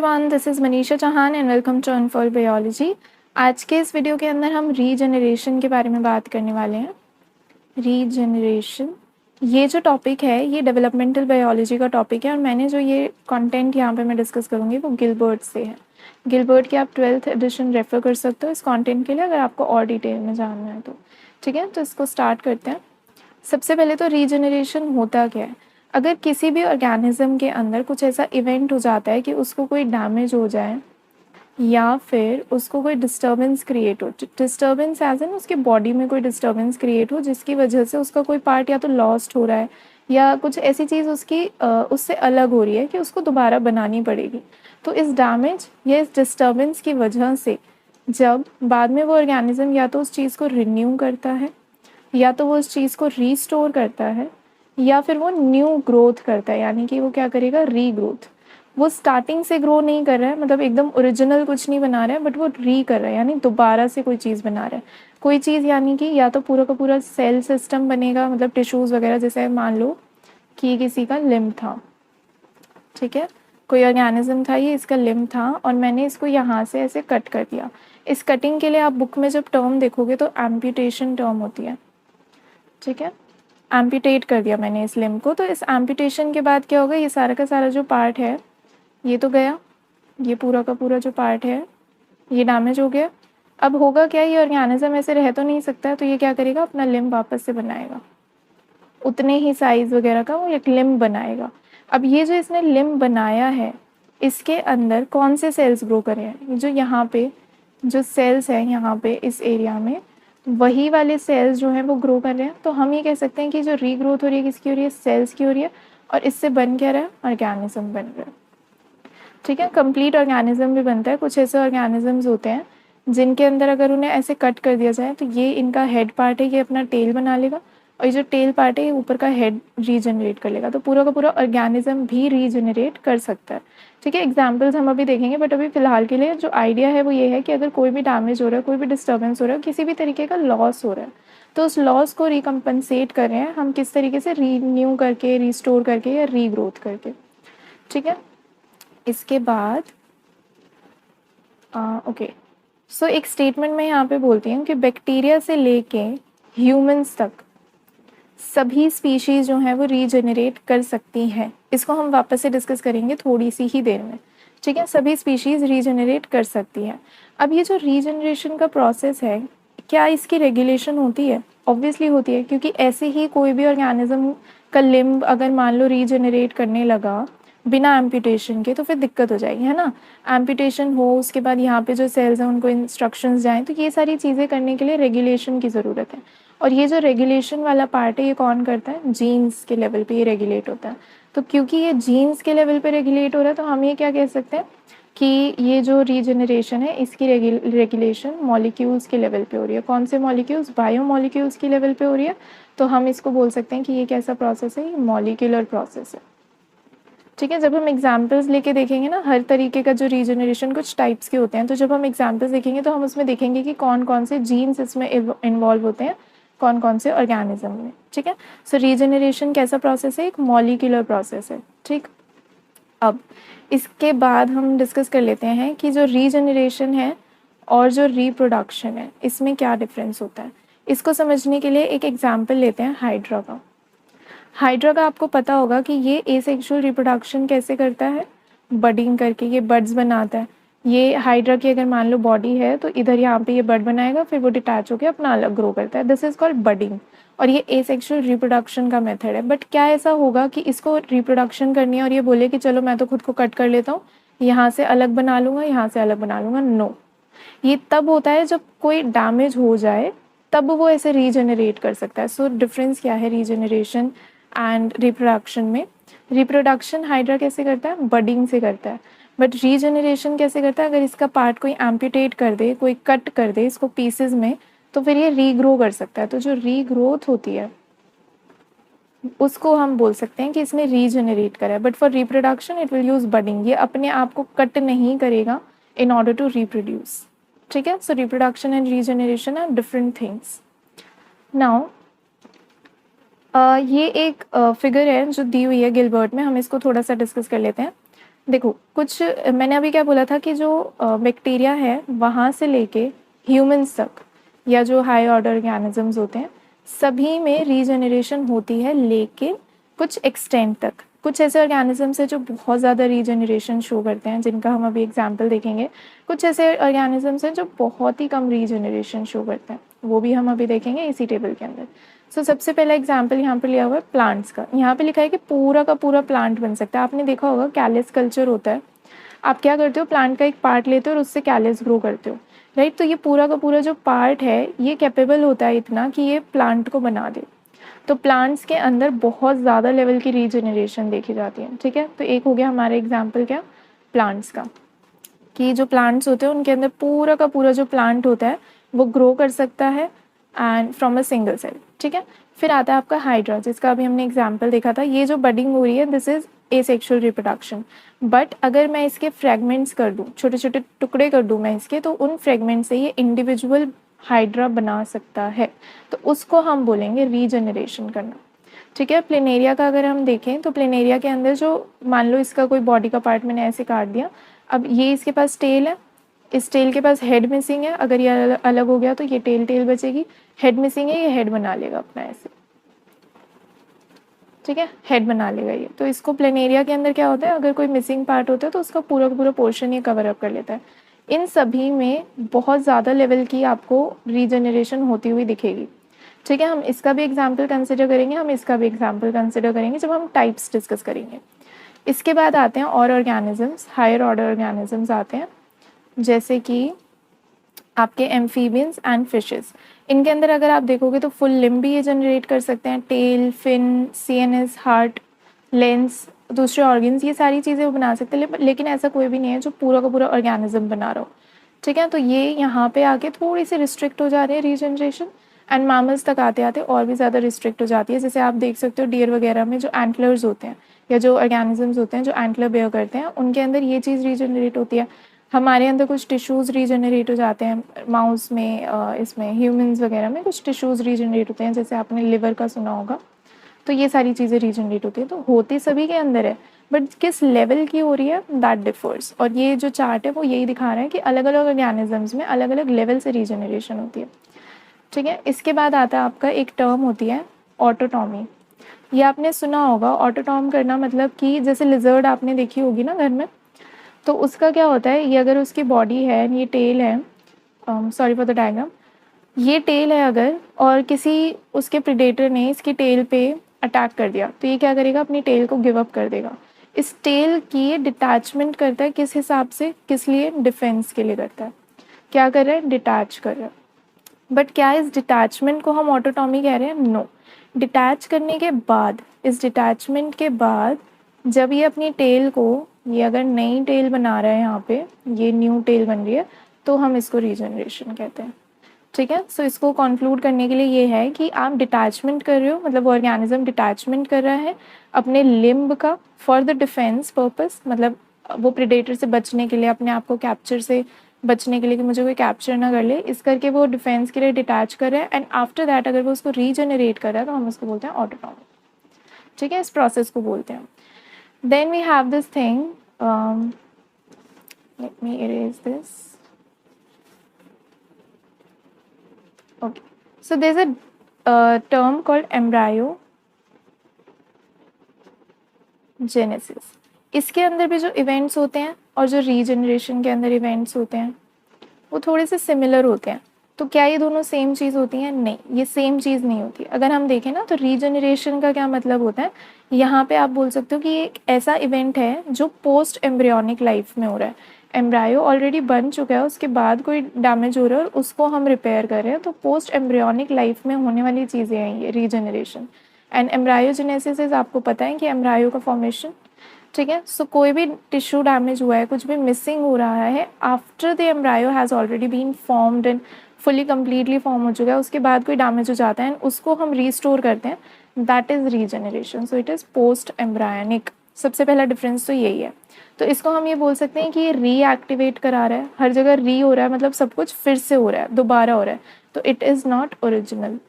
Everyone, this is Manisha Chauhan and welcome to unfold biology. आज के इस वीडियो के अंदर हम रीजनरेशन के बारे में बात करने वाले हैं। रीजनरेशन, ये जो टॉपिक है ये डेवलपमेंटल बायोलॉजी का टॉपिक है और मैंने जो ये कंटेंट यहाँ पे मैं डिस्कस करूँगी वो गिलबर्ट से है। गिलबर्ट की आप 12th एडिशन रेफ़र कर सकते हो इस कंटेंट के लिए, अगर आपको और डिटेल में जानना है तो। ठीक है, तो इसको स्टार्ट करते हैं। सबसे पहले तो रीजनरेशन होता क्या है। अगर किसी भी ऑर्गेनिज्म के अंदर कुछ ऐसा इवेंट हो जाता है कि उसको कोई डैमेज हो जाए या फिर उसको कोई डिस्टर्बेंस क्रिएट हो, डिस्टर्बेंस एज इन उसके बॉडी में कोई डिस्टर्बेंस क्रिएट हो जिसकी वजह से उसका कोई पार्ट या तो लॉस्ट हो रहा है या कुछ ऐसी चीज़ उसकी उससे अलग हो रही है कि उसको दोबारा बनानी पड़ेगी, तो इस डैमेज या इस डिस्टर्बेंस की वजह से जब बाद में वो ऑर्गेनिज्म या तो उस चीज़ को रिन्यू करता है या तो वो उस चीज़ को रीस्टोर करता है या फिर वो न्यू ग्रोथ करता है, यानी कि वो क्या करेगा, रीग्रोथ। वो स्टार्टिंग से ग्रो नहीं कर रहा है, मतलब एकदम ओरिजिनल कुछ नहीं बना रहा है, बट वो री कर रहा है यानी दोबारा से कोई चीज़ बना रहा है। कोई चीज़ यानी कि या तो पूरा का पूरा सेल सिस्टम बनेगा, मतलब टिश्यूज़ वगैरह, जैसे मान लो कि किसी का लिम्ब था, ठीक है, कोई ऑर्गेनिज्म था, ये इसका लिम्ब था और मैंने इसको यहाँ से ऐसे कट कर दिया। इस कटिंग के लिए आप बुक में जब टर्म देखोगे तो एम्पुटेशन टर्म होती है, ठीक है। एम्पुटेट कर दिया मैंने इस लिम्ब को, तो इस एम्पुटेशन के बाद क्या होगा, ये सारा का सारा जो पार्ट है ये तो गया, ये पूरा का पूरा जो पार्ट है ये डैमेज हो गया। अब होगा क्या, ये ऑर्गेनिज्म ऐसे रह तो नहीं सकता, तो ये क्या करेगा, अपना लिम्ब वापस से बनाएगा, उतने ही साइज़ वगैरह का वो एक लिम्ब बनाएगा। अब ये जो इसने लिम्ब बनाया है इसके अंदर कौन से सेल्स ग्रो करे हैं, जो यहाँ पे जो सेल्स हैं यहाँ पे इस एरिया में, वही वाले सेल्स जो हैं वो ग्रो कर रहे हैं। तो हम ये कह सकते हैं कि जो रीग्रोथ हो रही है किसकी हो रही है, सेल्स की हो रही है, और इससे बन क्या रहा है, ऑर्गेनिज्म बन रहा है। ठीक है, कंप्लीट ऑर्गेनिज्म भी बनता है। कुछ ऐसे ऑर्गेनिजम्स होते हैं जिनके अंदर अगर उन्हें ऐसे कट कर दिया जाए तो ये इनका हेड पार्ट है, ये अपना टेल बना लेगा और ये जो टेल पार्ट है ये ऊपर का हेड रीजनरेट कर लेगा। तो पूरा का पूरा ऑर्गेनिज्म भी रीजनरेट कर सकता है। ठीक है, एग्जाम्पल्स हम अभी देखेंगे, बट अभी फिलहाल के लिए जो आइडिया है वो ये है कि अगर कोई भी डैमेज हो रहा है, कोई भी डिस्टर्बेंस हो रहा है, किसी भी तरीके का लॉस हो रहा है, तो उस लॉस को रिकम्पनसेट कर रहे हैं हम किस तरीके से, रीन्यू करके, रिस्टोर करके या रीग्रोथ करके। ठीक है, इसके बाद ओके, सो एक स्टेटमेंट मैं यहाँ पे बोलती हूँ कि बैक्टीरिया से लेके ह्यूमंस तक सभी स्पीशीज़ जो हैं वो रीजनरेट कर सकती हैं। इसको हम वापस से डिस्कस करेंगे थोड़ी सी ही देर में। ठीक है, सभी स्पीशीज़ रीजनरेट कर सकती हैं। अब ये जो रीजनरेशन का प्रोसेस है, क्या इसकी रेगुलेशन होती है? ऑब्वियसली होती है, क्योंकि ऐसे ही कोई भी ऑर्गेनिज्म का लिम्ब अगर मान लो रीजनरेट करने लगा बिना एम्पुटेशन के तो फिर दिक्कत हो जाएगी, है ना। एम्पुटेशन हो, उसके बाद यहाँ पे जो सेल्स हैं उनको इंस्ट्रक्शंस जाएँ, तो ये सारी चीज़ें करने के लिए रेगुलेशन की ज़रूरत है। और ये जो रेगुलेशन वाला पार्ट है ये कौन करता है, जीन्स के लेवल पे ये रेगुलेट होता है। तो क्योंकि ये जीन्स के लेवल पे रेगुलेट हो रहा है तो हम ये क्या कह सकते हैं कि ये जो रीजनरेशन है इसकी रेगुलेशन मॉलिक्यूल्स के लेवल पे हो रही है। कौन से मॉलिक्यूल्स, बायो मॉलिक्यूल्स की लेवल पे हो रही है। तो हम इसको बोल सकते हैं कि ये कैसा प्रोसेस है, ये मॉलिक्यूलर प्रोसेस है। ठीक है, जब हम एग्जाम्पल्स लेके देखेंगे ना, हर तरीके का जो रीजनरेशन कुछ टाइप्स के होते हैं, तो जब हम एग्जाम्पल्स देखेंगे तो हम उसमें देखेंगे कि कौन कौन से जीन्स इसमें इन्वॉल्व होते हैं, कौन कौन से ऑर्गेनिज्म में। ठीक है, सो रीजनरेशन कैसा प्रोसेस है, एक मॉलिक्यूलर प्रोसेस है। ठीक, अब इसके बाद हम डिस्कस कर लेते हैं कि जो रीजनरेशन है और जो रिप्रोडक्शन है इसमें क्या डिफरेंस होता है। इसको समझने के लिए एक एग्जाम्पल लेते हैं हाइड्रा का। हाइड्रा का आपको पता होगा कि ये एसेक्सुअल रिप्रोडक्शन कैसे करता है, बडिंग करके, ये बड्स बनाता है। ये हाइड्रा की अगर मान लो बॉडी है तो इधर यहाँ पे ये बड बनाएगा, फिर वो डिटैच होकर अपना अलग ग्रो करता है, दिस इज कॉल्ड बडिंग। और ये एसेक्सुअल रिप्रोडक्शन का मेथड है। बट क्या ऐसा होगा कि इसको रिप्रोडक्शन करनी है और ये बोले कि चलो मैं तो खुद को कट कर लेता हूँ, यहाँ से अलग बना लूँगा, यहाँ से अलग बना लूँगा? नो, ये तब होता है जब कोई डैमेज हो जाए तब वो ऐसे रीजनरेट कर सकता है। सो डिफरेंस क्या है रीजनरेशन एंड रिप्रोडक्शन में। रिप्रोडक्शन हाइड्रा कैसे करता है, बडिंग से करता है, बट रीजनरेशन कैसे करता है, अगर इसका पार्ट कोई एम्पुटेट कर दे, कोई कट कर दे इसको पीसेस में, तो फिर ये रीग्रो कर सकता है। तो जो रीग्रोथ होती है उसको हम बोल सकते हैं कि इसने रीजनरेट करा है। But for reproduction it will use budding, ये अपने आप को कट नहीं करेगा इन ऑर्डर टू रिप्रोड्यूस। ठीक है, so reproduction and regeneration are different things. Now ये एक फिगर है जो दी हुई है गिलबर्ट में, हम इसको थोड़ा सा डिस्कस कर लेते हैं। देखो कुछ मैंने अभी क्या बोला था कि जो बैक्टीरिया है वहाँ से लेके ह्यूमंस तक या जो हाई ऑर्डर ऑर्गेनिजम्स होते हैं सभी में रीजनरेशन होती है, लेकिन कुछ एक्सटेंट तक। कुछ ऐसे ऑर्गेनिजम्स हैं जो बहुत ज़्यादा रीजनरेशन शो करते हैं, जिनका हम अभी एग्जांपल देखेंगे। कुछ ऐसे ऑर्गेनिजम्स हैं जो बहुत ही कम रीजनरेशन शो करते हैं, वो भी हम अभी देखेंगे इसी टेबल के अंदर। सबसे पहला एग्जाम्पल यहाँ पर लिया हुआ है प्लांट्स का। यहाँ पे लिखा है कि पूरा का पूरा प्लांट बन सकता है। आपने देखा होगा कैलिस कल्चर होता है, आप क्या करते हो, प्लांट का एक पार्ट लेते हो और उससे कैलिस ग्रो करते हो, राइट। तो ये पूरा का पूरा जो पार्ट है ये कैपेबल होता है इतना कि ये प्लांट को बना दे। तो प्लांट्स के अंदर बहुत ज़्यादा लेवल की रीजनरेशन देखी जाती है, ठीक है। तो एक हो गया हमारा एग्जाम्पल क्या, प्लांट्स का, कि जो प्लांट्स होते हैं उनके अंदर पूरा का पूरा जो प्लांट होता है वो ग्रो कर सकता है and from a single cell, ठीक है। फिर आता है आपका हाइड्रा, जिसका अभी हमने एग्जाम्पल देखा था। ये जो बडिंग हो रही है this is asexual reproduction, but अगर मैं इसके फ्रेगमेंट्स कर दूँ, छोटे छोटे टुकड़े कर दूँ मैं इसके, तो उन फ्रेगमेंट से ये इंडिविजुअल हाइड्रा बना सकता है। तो उसको हम बोलेंगे रीजनरेशन करना, ठीक है। प्लेनेरिया का अगर हम देखें तो प्लेनेरिया के अंदर जो, मान लो इसका कोई बॉडी का पार्ट मैंने ऐसे काट दिया, अब ये इसके पास टेल है, इस टेल के पास हेड मिसिंग है, अगर ये अलग हो गया तो ये टेल बचेगी, हेड मिसिंग है, ये हेड बना लेगा अपना ऐसे, ठीक है, हेड बना लेगा ये। तो इसको प्लेनेरिया के अंदर क्या होता है, अगर कोई मिसिंग पार्ट होता है तो उसका पूरा का पूरा पोर्शन ये कवर अप कर लेता है। इन सभी में बहुत ज़्यादा लेवल की आपको रीजनरेशन होती हुई दिखेगी, ठीक है। हम इसका भी एग्जाम्पल कंसिडर करेंगे, हम इसका भी एग्जाम्पल कंसिडर करेंगे जब हम टाइप्स डिस्कस करेंगे। इसके बाद आते हैं और ऑर्गेनिजम्स, हायर ऑर्डर ऑर्गेनिजम्स आते हैं, जैसे कि आपके एम्फीबियंस एंड फिशेस। इनके अंदर अगर आप देखोगे तो फुल लिम्ब भी ये जनरेट कर सकते हैं, tail, fin, CNS, heart, lens, दूसरे ऑर्गन्स, ये सारी चीज़ें वो बना सकते हैं। लेकिन ऐसा कोई भी नहीं है जो पूरा का पूरा ऑर्गेनिज्म बना रहा हो, ठीक है। तो ये यहाँ पे आके थोड़ी सी रिस्ट्रिक्ट हो जा रही है रीजनरेशन, एंड मैमल्स तक आते आते और भी ज़्यादा रिस्ट्रिक्ट हो जाती है। जैसे आप देख सकते हो डियर वगैरह में जो एंटलर्स होते हैं या जो ऑर्गेनिजम्स होते हैं जो एंटलर बेयर करते हैं, उनके अंदर ये चीज़ रीजनरेट होती है। हमारे अंदर कुछ टिश्यूज़ रीजनरेट हो जाते हैं, माउस में, इसमें ह्यूमंस वगैरह में कुछ टिश्यूज़ रीजनरेट होते हैं, जैसे आपने लिवर का सुना होगा। तो ये सारी चीज़ें रीजनरेट होती है, तो होती सभी के अंदर है, बट किस लेवल की हो रही है दैट डिफर्स। और ये जो चार्ट है वो यही दिखा रहा है कि अलग अलग ऑर्गेनिजम्स में अलग अलग लेवल से रीजनरेशन होती है, ठीक है। इसके बाद आता है आपका एक टर्म होती है ऑटोटॉमी। ये आपने सुना होगा, ऑटोटॉम करना मतलब कि जैसे लिजर्ड आपने देखी होगी ना घर में, तो उसका क्या होता है, ये अगर उसकी बॉडी है, ये टेल है, सॉरी फॉर द डायग्राम, ये टेल है अगर, और किसी उसके प्रेडेटर ने इसकी टेल पे अटैक कर दिया, तो ये क्या करेगा, अपनी टेल को गिव अप कर देगा। इस टेल की ये डिटैचमेंट करता है, किस हिसाब से, किस लिए, डिफेंस के लिए करता है। क्या कर रहा है, डिटैच कर रहा है। बट क्या इस डिटैचमेंट को हम ऑटोटॉमी कह रहे हैं, नो। डिटैच करने के बाद, इस डिटैचमेंट के बाद जब ये अपनी टेल को, ये अगर नई टेल बना रहा है, यहाँ पे ये न्यू टेल बन रही है, तो हम इसको रीजनरेशन कहते हैं, ठीक है। सो इसको कंक्लूड करने के लिए ये है कि आप डिटैचमेंट कर रहे हो, मतलब वो ऑर्गेनिज्म डिटैचमेंट कर रहा है अपने लिम्ब का फॉर द डिफेंस पर्पस, मतलब वो प्रेडेटर से बचने के लिए, अपने आप को कैप्चर से बचने के लिए कि मुझे कोई कैप्चर ना कर ले, इस करके वो डिफेंस के लिए डिटैच कर रहा है। एंड आफ्टर दैट अगर वो उसको रीजनरेट कर रहा है तो हम उसको बोलते हैं ऑटोटॉमी, ठीक है, इस प्रोसेस को बोलते हैं। Then we have this thing, let me erase this, okay, so there's a term called embryogenesis। इसके अंदर भी जो इवेंट्स होते हैं और जो रीजनरेशन के अंदर इवेंट्स होते हैं वो थोड़े से सिमिलर होते हैं। तो क्या ये दोनों सेम चीज़ होती हैं, नहीं, ये सेम चीज़ नहीं होती। अगर हम देखें ना तो रीजनरेशन का क्या मतलब होता है, यहाँ पे आप बोल सकते हो कि ये एक ऐसा इवेंट है जो पोस्ट एम्ब्रियोनिक लाइफ में हो रहा है। एम्ब्रायो ऑलरेडी बन चुका है, उसके बाद कोई डैमेज हो रहा है और उसको हम रिपेयर कर रहे हैं, तो पोस्ट एम्ब्रियोनिक लाइफ में होने वाली चीज़ें हैं ये रीजनरेशन। एंड एम्ब्रायोजेनेसिस इज, आपको पता है कि एम्ब्रायो का फॉर्मेशन, ठीक है। सो कोई भी टिश्यू डैमेज हुआ है, कुछ भी मिसिंग हो रहा है, after the embryo has already been formed and fully completely form हो चुका है, उसके बाद कोई डैमेज हो जाता है उसको हम रीस्टोर करते हैं, that is regeneration. So it is post embryonic. सबसे पहला डिफरेंस तो यही है। तो इसको हम ये बोल सकते हैं कि ये रीएक्टिवेट करा रहा है, हर जगह री हो रहा है, मतलब सब कुछ फिर से हो रहा है, दोबारा हो रहा है, तो इट इज़ नॉट ओरिजिनल।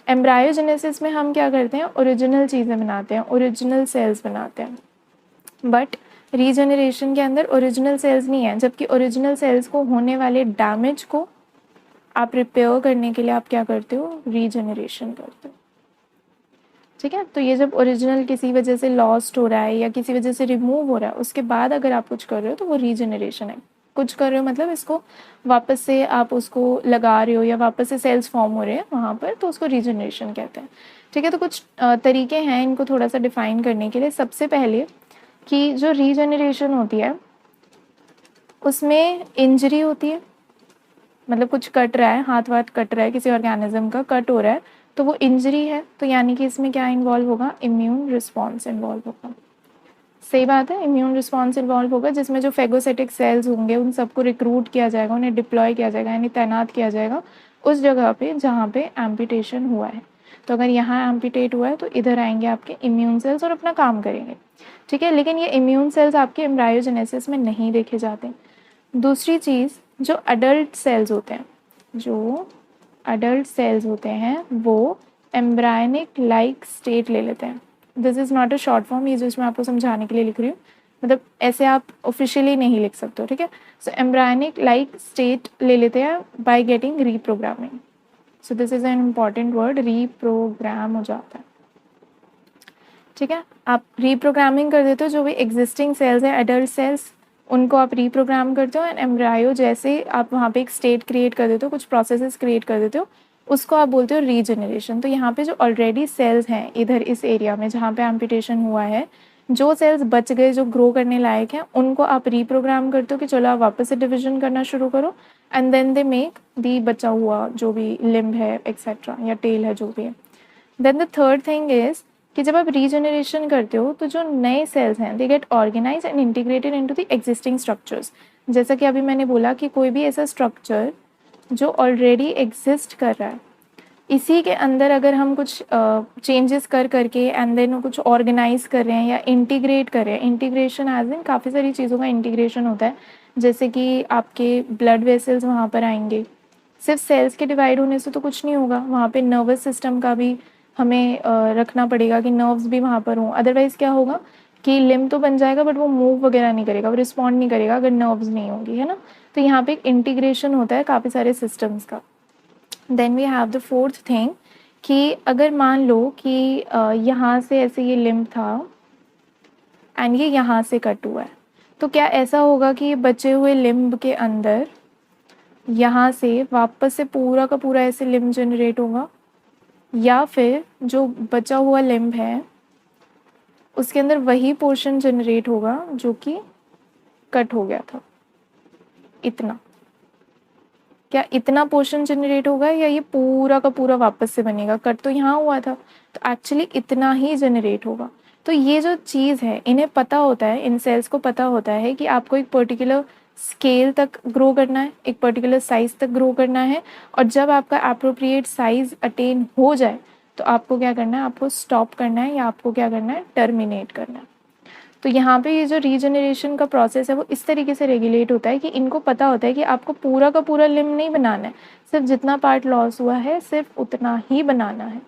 एम्ब्रायोजेनेसिस में हम क्या करते हैं, ओरिजिनल चीज़ें बनाते हैं, ओरिजिनल सेल्स बनाते हैं, बट रीजनरेशन के अंदर ओरिजिनल सेल्स नहीं है, जबकि ओरिजिनल सेल्स को होने वाले डैमेज को आप रिपेयर करने के लिए आप क्या करते हो, रीजनरेशन करते हो। ठीक है, तो ये जब ओरिजिनल किसी वजह से लॉस्ट हो रहा है या किसी वजह से रिमूव हो रहा है, उसके बाद अगर आप कुछ कर रहे हो तो वो रीजनरेशन है। कुछ कर रहे हो मतलब इसको वापस से आप उसको लगा रहे हो या वापस से सेल्स फॉर्म हो रहे हैं वहाँ पर, तो उसको रीजनरेशन कहते हैं। ठीक है, तो कुछ तरीके हैं इनको थोड़ा सा डिफाइन करने के लिए। सबसे पहले कि जो रीजनरेशन होती है उसमें इंजरी होती है, मतलब कुछ कट रहा है, हाथ वाथ कट रहा है, किसी ऑर्गेनिज्म का कट हो रहा है, तो वो इंजरी है, तो यानी कि इसमें क्या इन्वॉल्व होगा, इम्यून रिस्पॉन्स इन्वॉल्व होगा। सही बात है, इम्यून रिस्पॉन्स इन्वॉल्व होगा, जिसमें जो फेगोसाइटिक सेल्स होंगे उन सबको रिक्रूट किया जाएगा, उन्हें डिप्लॉय किया जाएगा, यानी तैनात किया जाएगा उस जगह पे जहाँ पे एम्पिटेशन हुआ है। तो अगर यहाँ एम्पिटेट हुआ है तो इधर आएंगे आपके इम्यून सेल्स और अपना काम करेंगे। ठीक है, लेकिन ये इम्यून सेल्स आपके एम्ब्रायोजेनेसिस में नहीं देखे जाते। दूसरी चीज़, जो अडल्ट सेल्स होते हैं, जो अडल्ट सेल्स होते हैं वो एम्ब्रायनिक लाइक स्टेट ले लेते हैं। This is not a short form, ये जो इसमें आपको समझाने के लिए लिख रही हूँ, मतलब ऐसे आप ऑफिशियली नहीं लिख सकते हो। ठीक है, सो एम्ब्रायनिक लाइक स्टेट ले लेते हैं by getting reprogramming. So this is an important word, reprogram हो जाता है। ठीक है, आप रीप्रोग्रामिंग कर देते हो, जो भी एग्जिस्टिंग सेल्स हैं एडल्ट सेल्स उनको आप रीप्रोग्राम करते हो, एंड एम्ब्रायो जैसे आप वहाँ पे एक स्टेट क्रिएट कर देते हो, कुछ प्रोसेसेस क्रिएट कर देते हो, उसको आप बोलते हो रीजनरेशन। तो यहाँ पे जो ऑलरेडी सेल्स हैं इधर इस एरिया में जहाँ पे एम्पिटेशन हुआ है, जो सेल्स बच गए जो ग्रो करने लायक हैं उनको आप रीप्रोग्राम करते हो कि चलो आप वापस से डिविजन करना शुरू करो, and then they make the बचा हुआ जो भी लिम्ब है एक्सेट्रा या टेल है जो भी है। Then the third thing is कि जब आप रीजनरेशन करते हो तो जो नए सेल्स हैं they get organize and integrated into the existing structures. जैसा कि अभी मैंने बोला कि कोई भी ऐसा स्ट्रक्चर जो ऑलरेडी एग्जिस्ट कर रहा है, इसी के अंदर अगर हम कुछ चेंजेस कर करके एंड देन कुछ ऑर्गेनाइज कर रहे हैं या इंटीग्रेट कर रहे हैं, इंटीग्रेशन एज इन काफ़ी सारी चीज़ों का इंटीग्रेशन होता है, जैसे कि आपके ब्लड वेसल्स वहाँ पर आएंगे। सिर्फ सेल्स के डिवाइड होने से तो कुछ नहीं होगा, वहाँ पे नर्वस सिस्टम का भी हमें रखना पड़ेगा कि नर्व्स भी वहाँ पर हों। अदरवाइज़ क्या होगा कि लिम्ब तो बन जाएगा बट वो मूव वगैरह नहीं करेगा, वो रिस्पॉन्ड नहीं करेगा अगर नर्व्स नहीं होंगी, है ना। तो यहाँ पे एक इंटीग्रेशन होता है काफ़ी सारे सिस्टम्स का। Then we have the fourth thing कि अगर मान लो कि यहाँ से ऐसे ये लिम्ब था एंड ये यहाँ से कट हुआ है, तो क्या ऐसा होगा कि बचे हुए लिम्ब के अंदर यहाँ से वापस से पूरा का पूरा ऐसे लिम्ब जनरेट होगा, या फिर जो बचा हुआ लिम्ब है उसके अंदर वही पोर्शन जनरेट होगा जो कि कट हो गया था। इतना, क्या इतना पोर्शन जनरेट होगा या ये पूरा का पूरा वापस से बनेगा? कट तो यहाँ हुआ था तो एक्चुअली इतना ही जनरेट होगा। तो ये जो चीज़ है इन्हें पता होता है, इन सेल्स को पता होता है कि आपको एक पर्टिकुलर स्केल तक ग्रो करना है, एक पर्टिकुलर साइज़ तक ग्रो करना है, और जब आपका अप्रोप्रिएट साइज़ अटेन हो जाए तो आपको क्या करना है, आपको स्टॉप करना है या आपको क्या करना है, टर्मिनेट करना है। तो यहाँ पे ये जो रीजनरेशन का प्रोसेस है वो इस तरीके से रेगुलेट होता है कि इनको पता होता है कि आपको पूरा का पूरा लिम्ब नहीं बनाना है, सिर्फ जितना पार्ट लॉस हुआ है सिर्फ उतना ही बनाना है।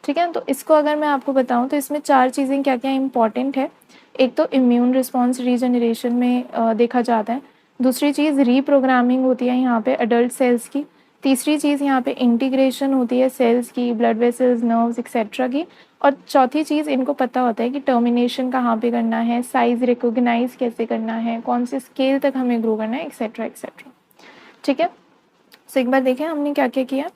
ठीक है, तो इसको अगर मैं आपको बताऊँ तो इसमें 4 चीज़ें क्या क्या इंपॉर्टेंट है। एक तो इम्यून रिस्पॉन्स रीजनरेशन में देखा जाता है। दूसरी चीज़ रीप्रोग्रामिंग होती है यहाँ पे एडल्ट सेल्स की। तीसरी चीज़ यहाँ पे इंटीग्रेशन होती है सेल्स की, ब्लड वेसल्स, नर्व्स एक्सेट्रा की। और चौथी चीज़ इनको पता होता है कि टर्मिनेशन कहाँ पे करना है, साइज़ रिकोगनाइज कैसे करना है, कौन से स्केल तक हमें ग्रो करना है एक्सेट्रा एक्सेट्रा। ठीक है, सो एक बार देखें हमने क्या क्या किया।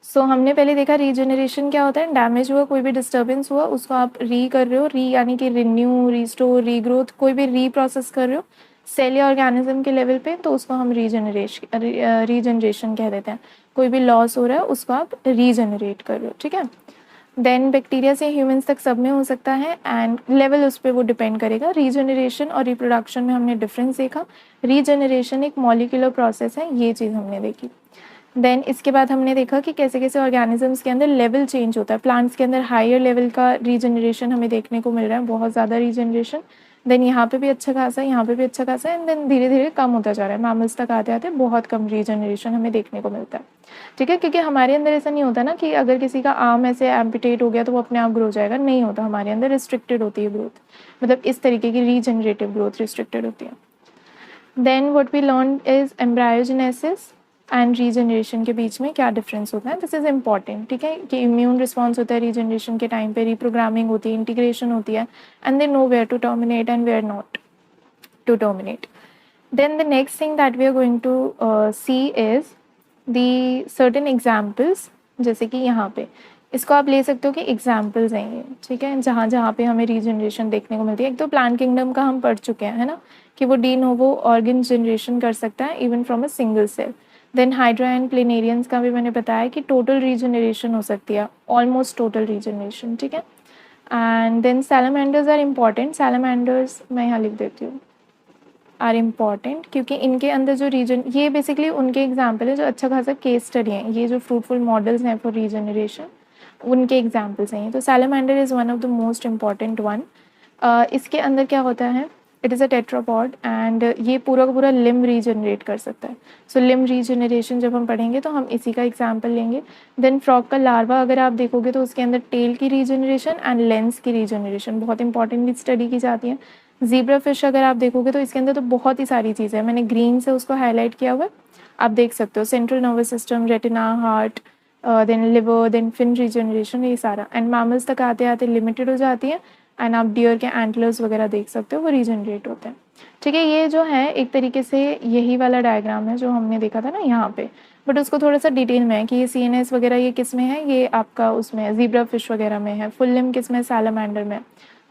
सो हमने पहले देखा रीजनरेशन क्या होता है, डैमेज हुआ, कोई भी डिस्टर्बेंस हुआ उसको आप री कर रहे हो, री यानी कि रिन्यू, रीस्टोर, रीग्रोथ, कोई भी री प्रोसेस कर रहे हो सेल या ऑर्गेनिज्म के लेवल पे, तो उसको हम रीजनरेशन कह देते हैं। कोई भी लॉस हो रहा है उसको आप रीजनरेट कर रहे हो। ठीक है, देन बैक्टीरिया से ह्यूमंस तक सब में हो सकता है एंड लेवल उस पर वो डिपेंड करेगा। रीजनरेशन और रिप्रोडक्शन में हमने डिफरेंस देखा। रीजनरेशन एक मॉलिक्यूलर प्रोसेस है, ये चीज़ हमने देखी। देन इसके बाद हमने देखा कि कैसे कैसे ऑर्गेनिजम्स के अंदर लेवल चेंज होता है। प्लांट्स के अंदर हायर लेवल का रीजनरेशन हमें देखने को मिल रहा है, बहुत ज़्यादा रीजनरेशन, देन यहाँ पे भी अच्छा खासा है, यहाँ पे भी अच्छा खासा है, एंड देन धीरे धीरे कम होता जा रहा है। मैमल्स तक आते आते बहुत कम रीजनरेशन हमें देखने को मिलता है, ठीक है। क्योंकि हमारे अंदर ऐसा नहीं होता ना कि अगर किसी का आर्म ऐसे एम्पिटेट हो गया तो वो अपने आप ग्रो हो जाएगा, नहीं होता। हमारे अंदर रिस्ट्रिक्टेड होती है ग्रोथ, मतलब इस तरीके की रीजनरेटिव ग्रोथ रिस्ट्रिक्टेड होती है। Then what we learn is embryogenesis and regeneration के बीच में क्या डिफरेंस होता है, दिस इज इम्पॉर्टेंट, ठीक है। कि इम्यून रिस्पॉन्स होता है रीजनरेशन के टाइम पे, रीप्रोग्रामिंग होती है, इंटीग्रेशन होती है, and they know where to terminate and where not to terminate. Then the next thing that we are going to see is the certain examples, जैसे कि यहाँ पे इसको आप ले सकते हो कि एग्जाम्पल्स हैं ये, ठीक है, जहाँ जहाँ पे हमें रीजनरेशन देखने को मिलती है। एक तो प्लांट किंगडम का हम पढ़ चुके हैं, है ना, कि वो डी नोवो ऑर्गन जनरेशन कर सकता है even from a single cell. Then hydra and planarians का भी मैंने बताया कि टोटल रीजनरेशन हो सकती है, ऑलमोस्ट टोटल रीजनरेशन, ठीक है। And then salamanders are important. Salamanders मैं यहाँ लिख देती हूँ, आर इम्पॉर्टेंट, क्योंकि इनके अंदर जो रीजन, ये बेसिकली उनके एग्जाम्पल है जो अच्छा खासा केस स्टडी हैं, ये जो फ्रूटफुल मॉडल्स हैं फॉर रीजनरेशन, उनके एग्जाम्पल्स हैं। तो salamander is one of the most important one. इसके अंदर क्या होता है, it is a tetrapod and ये पूरा का पूरा लिम रीजनरेट कर सकता है। सो लिम रीजनरेशन जब हम पढ़ेंगे तो हम इसी का एग्जाम्पल लेंगे। देन फ्रॉग का लार्वा अगर आप देखोगे तो उसके अंदर टेल की रीजनरेशन एंड लेंस की रीजनरेशन बहुत इंपॉर्टेंटली स्टडी की जाती है। ज़ीब्रा फिश अगर आप देखोगे तो इसके अंदर तो बहुत ही सारी चीज़ें हैं, मैंने ग्रीन से उसको हाईलाइट किया हुआ है, आप देख सकते हो। Central nervous system, retina, heart, then liver, then fin regeneration, ये सारा। एंड मैमल्स तक आते आते लिमिटेड हो जाती है, एंड आप डियर के एंटलर्स वगैरह देख सकते हो, वो रीजनरेट होते हैं, ठीक है। ये जो है एक तरीके से यही वाला डायग्राम है जो हमने देखा था ना यहाँ पे, बट उसको थोड़ा सा डिटेल में है कि ये CNS वगैरह ये किस में है, ये आपका उसमें है ज़ीब्रा फिश वगैरह में है, फुल लिम किस में, सैलामेंडर में।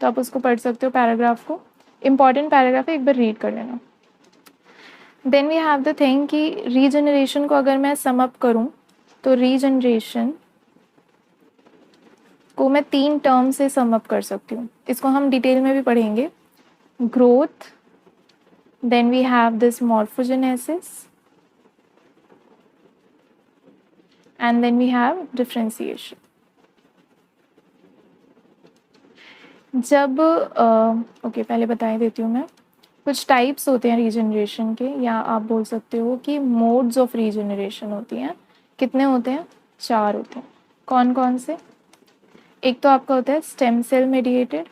तो आप उसको पढ़ सकते हो पैराग्राफ को, इंपॉर्टेंट पैराग्राफ है, एक बार रीड कर लेना। Then we have the thing कि रीजनरेशन को अगर मैं सम अप करूँ तो रीजनरेशन को मैं 3 टर्म से सम अप कर सकती हूँ, इसको हम डिटेल में भी पढ़ेंगे। Growth, then we have this morphogenesis, and then we have differentiation. जब ओके पहले बता देती हूँ मैं, कुछ टाइप्स होते हैं रीजनरेशन के, या आप बोल सकते हो कि मोड्स ऑफ रीजनरेशन होती हैं। कितने होते हैं, 4 होते हैं। कौन कौन से, एक तो आपका होता है stem cell mediated,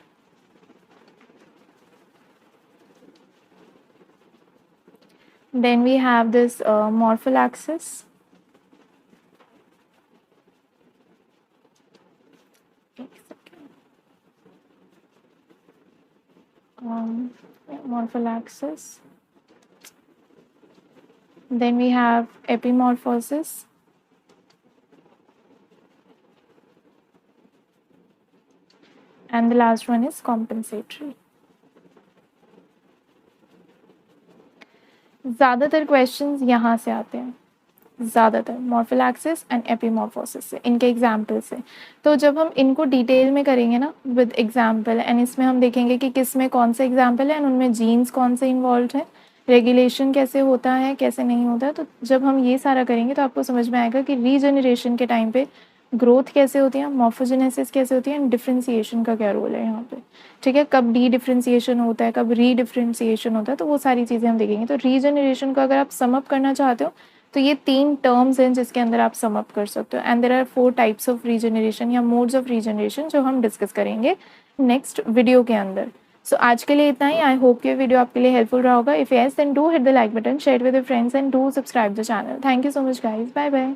then we have this morphallaxis, morphallaxis, then we have epimorphosis, and the last one is compensatory. ज़्यादातर क्वेश्चंस यहाँ से आते हैं, ज़्यादातर मॉर्फोलैक्सिस एंड एपीमॉर्फोसिस से, इनके एग्जाम्पल से। तो जब हम इनको डिटेल में करेंगे ना विद एग्जाम्पल, एंड इसमें हम देखेंगे कि किस में कौन से एग्जाम्पल है एंड उनमें जीन्स कौन से इन्वॉल्व है, रेगुलेशन कैसे होता है कैसे नहीं होता है। तो जब हम ये सारा करेंगे तो आपको समझ में आएगा कि रीजनरेशन के टाइम पे ग्रोथ कैसे होती है, मॉर्फोजेनेसिस कैसे होती है, एंड डिफ्रेंसिएशन का क्या रोल है यहाँ पे, ठीक है। कब डी डिफ्रेंसिएशन होता है, कब री डिफ्रेंसिएशन होता है, तो वो सारी चीज़ें हम देखेंगे। तो रीजनरेशन को अगर आप सम अप करना चाहते हो तो ये 3 टर्म्स हैं जिसके अंदर आप सम अप कर सकते हो। And there are 4 types of regeneration या मोड्स ऑफ रीजनरेशन जो हम डिस्कस करेंगे नेक्स्ट वीडियो के अंदर। सो आज के लिए इतना ही। आई होप ये वीडियो आपके लिए हेल्पफुल रहा होगा। If yes then do hit the like button, share with your friends and do subscribe the channel. Thank you so much guys, bye bye.